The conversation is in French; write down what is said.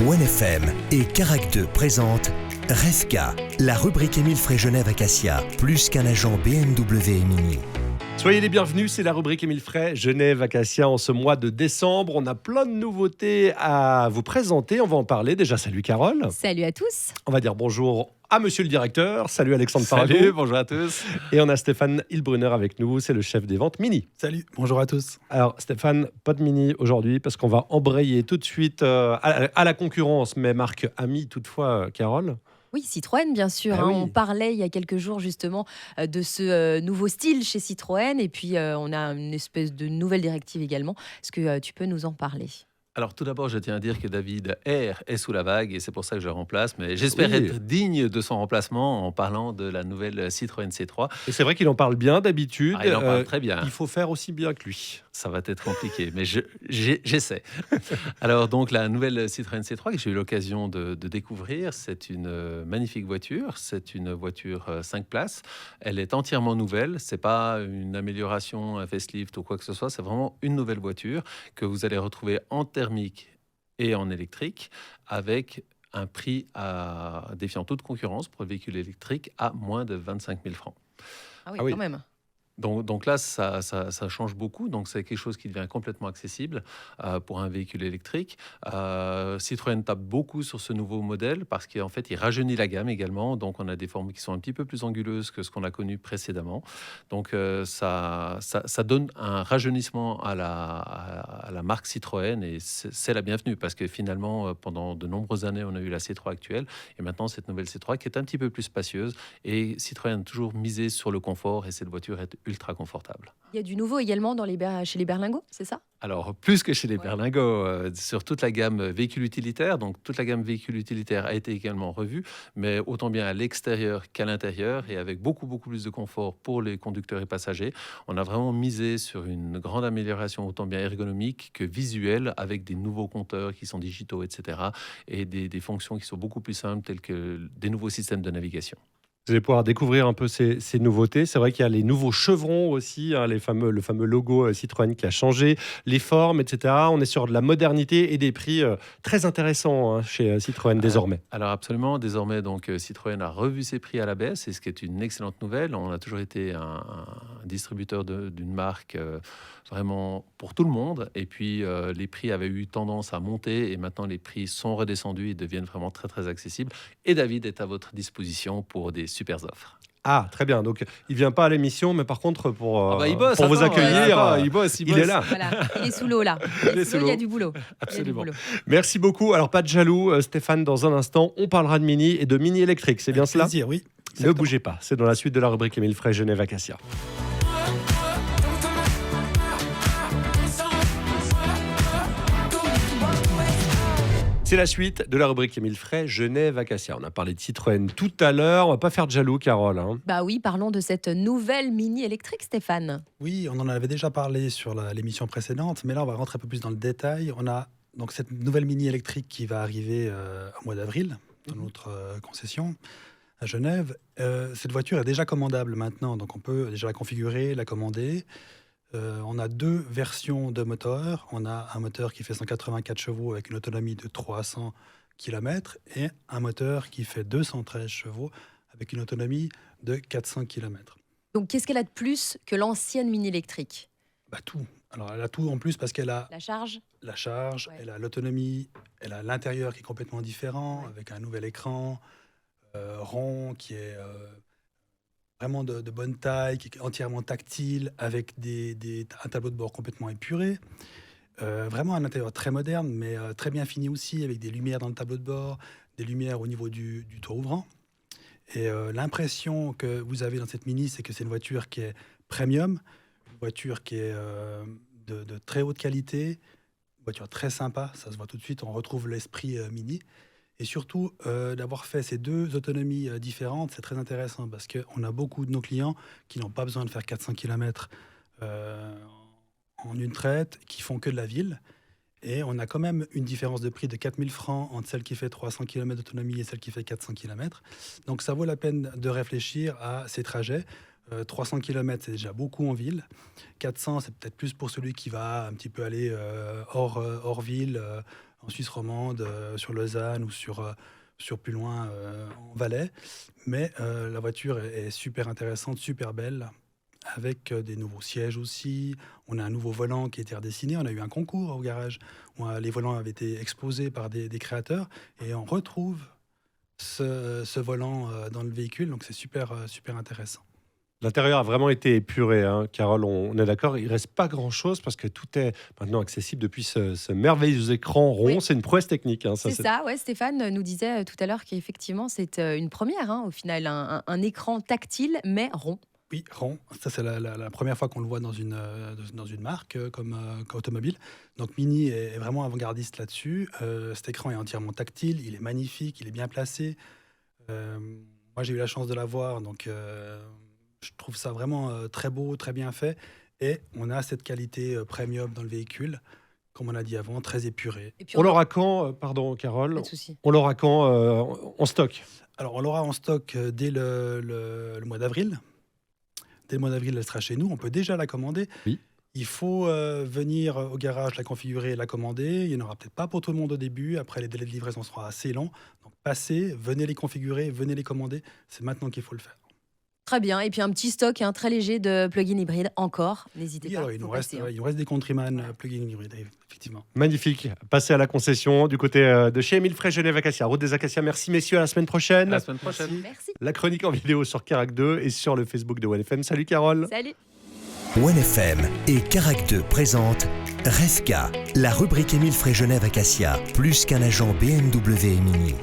OneFM et Carac 2 présentent Revka, la rubrique Émile Frey Genève Acacia, plus qu'un agent BMW et Mini. Soyez les bienvenus, c'est la rubrique Émile Frey, Genève Acacia en ce mois de décembre. On a plein de nouveautés à vous présenter, on va en parler. Déjà, salut Carole. Salut à tous. On va dire bonjour à monsieur le directeur. Salut Alexandre Faragou. Salut, bonjour à tous. Et on a Stéphane Hilbrunner avec nous, c'est le chef des ventes Mini. Salut, bonjour à tous. Alors Stéphane, pas de Mini aujourd'hui parce qu'on va embrayer tout de suite à la concurrence, mais marque amie toutefois, Carole. Oui, Citroën, bien sûr. Ah oui. On parlait il y a quelques jours justement de ce nouveau style chez Citroën. Et puis, on a une espèce de nouvelle directive également. Est-ce que tu peux nous en parler ? Alors tout d'abord, je tiens à dire que David R est sous la vague et c'est pour ça que je le remplace. Mais j'espère Oui. être digne de son remplacement en parlant de la nouvelle Citroën C3. Et c'est vrai qu'il en parle bien d'habitude. Il en parle très bien. Il faut faire aussi bien que lui. Ça va être compliqué, mais j'essaie. Alors donc la nouvelle Citroën C3 que j'ai eu l'occasion de découvrir, c'est une magnifique voiture. C'est une voiture 5 places. Elle est entièrement nouvelle. C'est pas une amélioration, un facelift ou quoi que ce soit. C'est vraiment une nouvelle voiture que vous allez retrouver en thermique et en électrique avec un prix défiant toute concurrence pour le véhicule électrique à moins de 25 000 francs. Ah oui, Ah oui. quand même. Donc là, ça change beaucoup. Donc c'est quelque chose qui devient complètement accessible pour un véhicule électrique. Citroën tape beaucoup sur ce nouveau modèle parce qu'en fait, il rajeunit la gamme également. Donc on a des formes qui sont un petit peu plus anguleuses que ce qu'on a connu précédemment. Donc ça donne un rajeunissement à la marque Citroën et c'est la bienvenue parce que finalement, pendant de nombreuses années, on a eu la C3 actuelle et maintenant cette nouvelle C3 qui est un petit peu plus spacieuse. Et Citroën a toujours misé sur le confort et cette voiture est ultra confortable. Il y a du nouveau également chez les berlingots, c'est ça ? Alors, plus que chez les Ouais. berlingots, sur toute la gamme véhicules utilitaires. Donc, toute la gamme véhicules utilitaires a été également revue, mais autant bien à l'extérieur qu'à l'intérieur et avec beaucoup plus de confort pour les conducteurs et passagers. On a vraiment misé sur une grande amélioration autant bien ergonomique que visuelle avec des nouveaux compteurs qui sont digitaux, etc. et des fonctions qui sont beaucoup plus simples telles que des nouveaux systèmes de navigation. Vous allez pouvoir découvrir un peu ces nouveautés. C'est vrai qu'il y a les nouveaux chevrons aussi, hein, le fameux logo Citroën qui a changé, les formes, etc. On est sur de la modernité et des prix très intéressants chez Citroën désormais. Alors absolument, désormais donc Citroën a revu ses prix à la baisse, et ce qui est une excellente nouvelle. On a toujours été un distributeur d'une marque vraiment pour tout le monde, et puis les prix avaient eu tendance à monter, et maintenant les prix sont redescendus et deviennent vraiment très accessibles. Et David est à votre disposition pour des super offres. Ah, très bien. Donc, il vient pas à l'émission, mais par contre, pour Il bosse, vous attends, accueillir, il bosse. il est là. Voilà, il est sous l'eau là. Il est sous Il y a l'eau. du boulot. Absolument. Il y a du boulot. Merci beaucoup. Alors, pas de jaloux, Stéphane, dans un instant, on parlera de Mini et de Mini électrique. C'est bien Avec cela ? plaisir, oui. Ne Exactement. bougez pas. C'est dans la suite de la rubrique Émile Frey Genève Acacia. C'est la suite de la rubrique Émile Frey Genève Acacia. On a parlé de Citroën tout à l'heure. On va pas faire de jaloux, Carole. Hein. Bah oui, parlons de cette nouvelle Mini électrique, Stéphane. Oui, on en avait déjà parlé sur l'émission précédente, mais là, on va rentrer un peu plus dans le détail. On a donc cette nouvelle Mini électrique qui va arriver au mois d'avril dans notre concession à Genève. Cette voiture est déjà commandable maintenant, donc on peut déjà la configurer, la commander. On a deux versions de moteurs. On a un moteur qui fait 184 chevaux avec une autonomie de 300 km et un moteur qui fait 213 chevaux avec une autonomie de 400 km. Donc, qu'est-ce qu'elle a de plus que l'ancienne Mini électrique ? Tout. Alors, elle a tout en plus parce qu'elle a La charge ? la charge, Ouais. elle a l'autonomie, elle a l'intérieur qui est complètement différent, Ouais. avec un nouvel écran rond qui est vraiment de bonne taille, qui est entièrement tactile, avec un tableau de bord complètement épuré. Vraiment un intérieur très moderne, mais très bien fini aussi, avec des lumières dans le tableau de bord, des lumières au niveau du toit ouvrant. Et l'impression que vous avez dans cette Mini, c'est que c'est une voiture qui est premium, une voiture qui est de très haute qualité, une voiture très sympa, ça se voit tout de suite, on retrouve l'esprit Mini. Et surtout, d'avoir fait ces deux autonomies différentes, c'est très intéressant parce qu'on a beaucoup de nos clients qui n'ont pas besoin de faire 400 km en une traite, qui font que de la ville. Et on a quand même une différence de prix de 4 000 francs entre celle qui fait 300 km d'autonomie et celle qui fait 400 km. Donc ça vaut la peine de réfléchir à ces trajets. 300 km, c'est déjà beaucoup en ville. 400, c'est peut-être plus pour celui qui va un petit peu aller hors ville, en Suisse romande, sur Lausanne ou sur plus loin en Valais. Mais la voiture est super intéressante, super belle, avec des nouveaux sièges aussi. On a un nouveau volant qui a été redessiné. On a eu un concours au garage où les volants avaient été exposés par des créateurs et on retrouve ce volant dans le véhicule. Donc c'est super intéressant. L'intérieur a vraiment été épuré, hein, Carole, on est d'accord. Il ne reste pas grand-chose parce que tout est maintenant accessible depuis ce merveilleux écran rond. Oui. C'est une prouesse technique. Hein, C'est ça, ouais. Stéphane nous disait tout à l'heure qu'effectivement, c'est une première, hein, au final, un écran tactile, mais rond. Oui, rond. Ça, c'est la première fois qu'on le voit dans une marque comme automobile. Donc, Mini est vraiment avant-gardiste là-dessus. Cet écran est entièrement tactile. Il est magnifique. Il est bien placé. Moi, j'ai eu la chance de l'avoir. Donc, je trouve ça vraiment très beau, très bien fait. Et on a cette qualité premium dans le véhicule, comme on a dit avant, très épurée. Et puis On l'aura quand, pardon, Carole, Pas de souci. on l'aura quand en stock? Alors, on l'aura en stock dès le mois d'avril. Dès le mois d'avril, elle sera chez nous. On peut déjà la commander. Oui. Il faut venir au garage, la configurer et la commander. Il n'y en aura peut-être pas pour tout le monde au début. Après, les délais de livraison seront assez longs. Donc, passez, venez les configurer, venez les commander. C'est maintenant qu'il faut le faire. Très bien. Et puis un petit stock très léger de plug-in hybride encore. N'hésitez Oui, pas. alors, il nous reste des Countryman plug-in hybrides, effectivement. Magnifique. Passez à la concession du côté de chez Émile Frey, Genève Acacia, route des Acacias. Merci messieurs, à la semaine prochaine. À la semaine prochaine. Merci. La chronique en vidéo sur Carac 2 et sur le Facebook de OneFM. Salut Carole. Salut. OneFM et Carac 2 présentent Resca, la rubrique Émile Frey Genève Acacia, plus qu'un agent BMW et Mini.